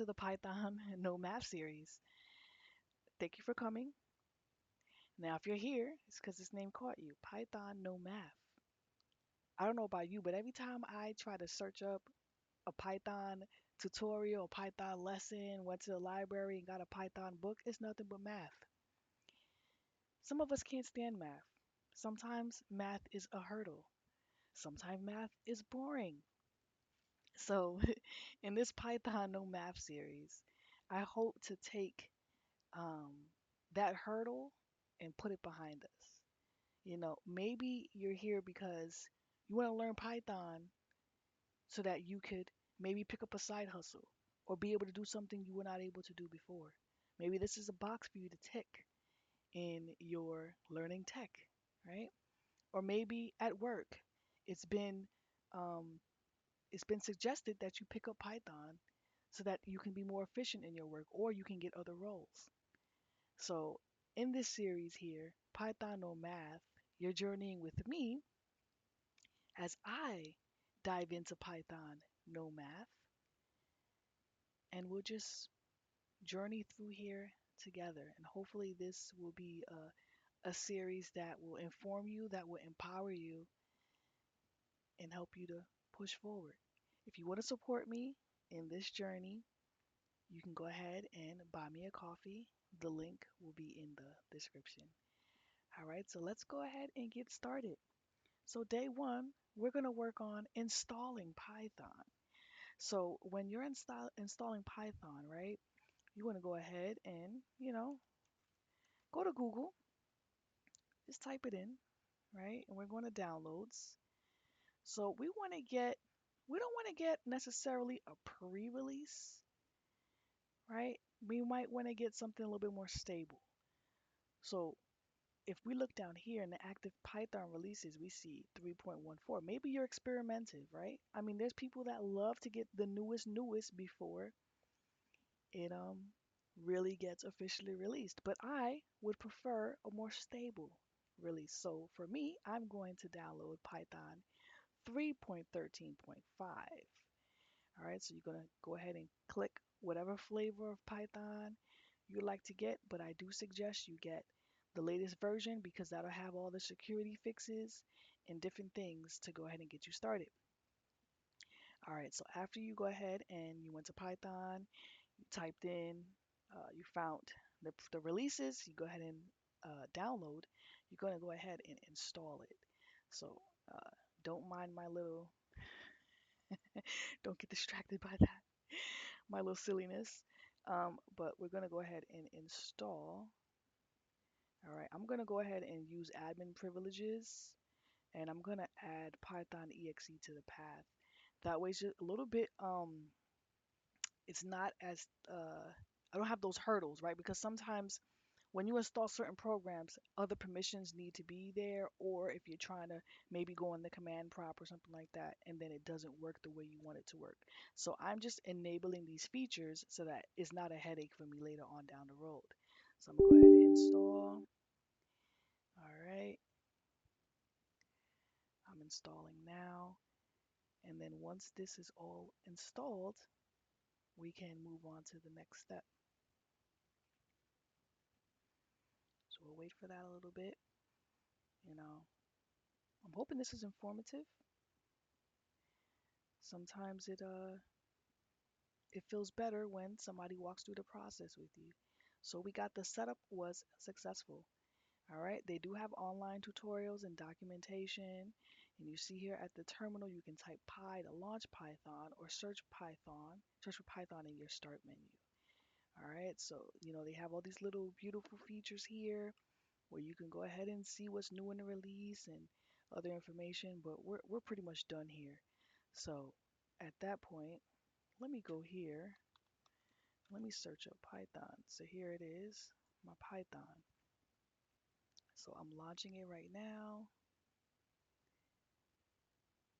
to the Python No Math series. Thank you for coming. Now, if you're here, it's because this name caught you. Python No Math. I don't know about you, but every time I try to search up a Python tutorial, a Python lesson, went to the library and got a Python book, it's nothing but math. Some of us can't stand math. Sometimes math is a hurdle. Sometimes math is boring. So, in this Python No Math series, I hope to take um, that hurdle and put it behind us. Maybe you're here because you want to learn Python so that you could maybe pick up a side hustle or be able to do something you were not able to do before. Maybe this is a box for you to tick in your learning tech, right? Or maybe at work, it's been um, it's been suggested that you pick up Python so that you can be more efficient in your work or you can get other roles. So, in this series here, Python No Math, you're journeying with me as I dive into Python No Math, and we'll just journey through here together. And hopefully, this will be a series that will inform you, that will empower you, and help you to push forward. If you want to support me in this journey, you can go ahead and buy me a coffee. The link will be in the description. All right, so let's go ahead and get started. So, day one, we're going to work on installing Python. So, when you're installing Python, right, you want to go ahead and, go to Google, just type it in, right, and we're going to downloads. So, we don't want to get necessarily a pre release, right? We might want to get something a little bit more stable. So, if we look down here in the active Python releases, we see 3.14. Maybe you're experimental, right? I mean, there's people that love to get the newest before it really gets officially released. But I would prefer a more stable release. So for me, I'm going to download Python 3.13.5. All right, so you're going to go ahead and click whatever flavor of Python you like to get, but I do suggest you get the latest version because that'll have all the security fixes and different things to go ahead and get you started. All right, so after you go ahead and you went to Python, you typed in, you found the releases, you go ahead and download, you're going to go ahead and install it. So uh, don't mind my little, don't get distracted by that, my little silliness. But we're going to go ahead and install. All right, I'm going to go ahead and use admin privileges and I'm going to add Python exe to the path. That way it's just a little bit, it's not as, I don't have those hurdles, right? Because sometimes when you install certain programs, other permissions need to be there, or if you're trying to maybe go on the command prompt or something like that, and then it doesn't work the way you want it to work. So I'm just enabling these features so that it's not a headache for me later on down the road. So I'm gonna go ahead and install. All right, I'm installing now. And then once this is all installed, we can move on to the next step. So we'll wait for that a little bit. You know, I'm hoping this is informative. Sometimes it feels better when somebody walks through the process with you. So we got the setup was successful. All right, they do have online tutorials and documentation. And you see here at the terminal, you can type Py to launch Python or search for Python in your start menu. All right, so they have all these little beautiful features here where you can go ahead and see what's new in the release and other information, but we're pretty much done here. So at that point, let me go here. Let me search up Python. So here it is, my Python. So I'm launching it right now.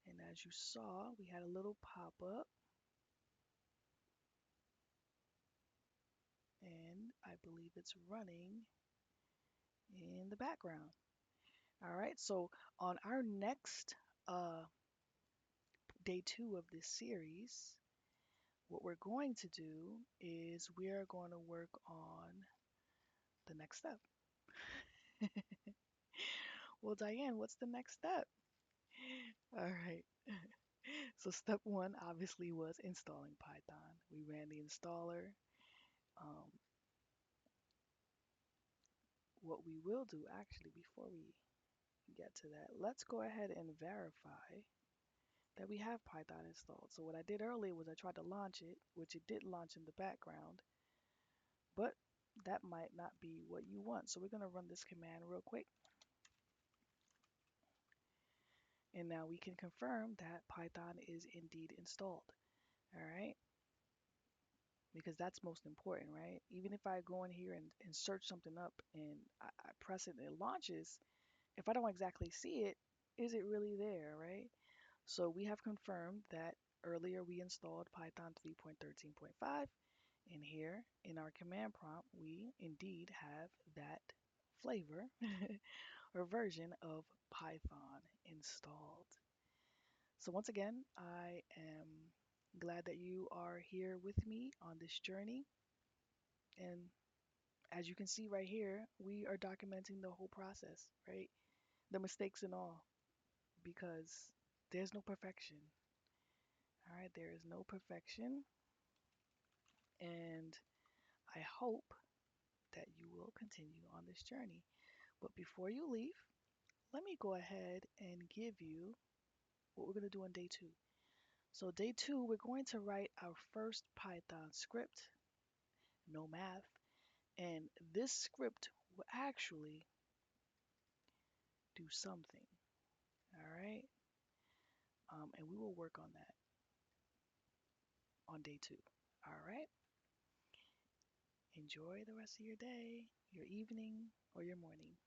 And as you saw, we had a little pop-up. And I believe it's running in the background. All right, so on our next day 2 of this series, What we're going to do is we are going to work on the next step. Well, Diane, what's the next step? All right. So step one obviously was installing Python. We ran the installer. Um, what we will do actually before we get to that, let's go ahead and verify that we have Python installed. So what I did earlier was I tried to launch it, which it did launch in the background, but that might not be what you want. So we're going to run this command real quick. And now we can confirm that Python is indeed installed. All right. Because that's most important, right? Even if I go in here and search something up and I press it and it launches, if I don't exactly see it, is it really there, right? So we have confirmed that earlier we installed Python 3.13.5, and here in our command prompt, we indeed have that flavor or version of Python installed. So once again, I am glad that you are here with me on this journey. And as you can see right here, we are documenting the whole process, right? The mistakes and all, because there's no perfection. All right, there is no perfection. And I hope that you will continue on this journey. But before you leave, let me go ahead and give you what we're going to do on day two. So, day two, we're going to write our first Python script, no math. And this script will actually do something. All right. And we will work on that on day two. All right. Enjoy the rest of your day, your evening, or your morning.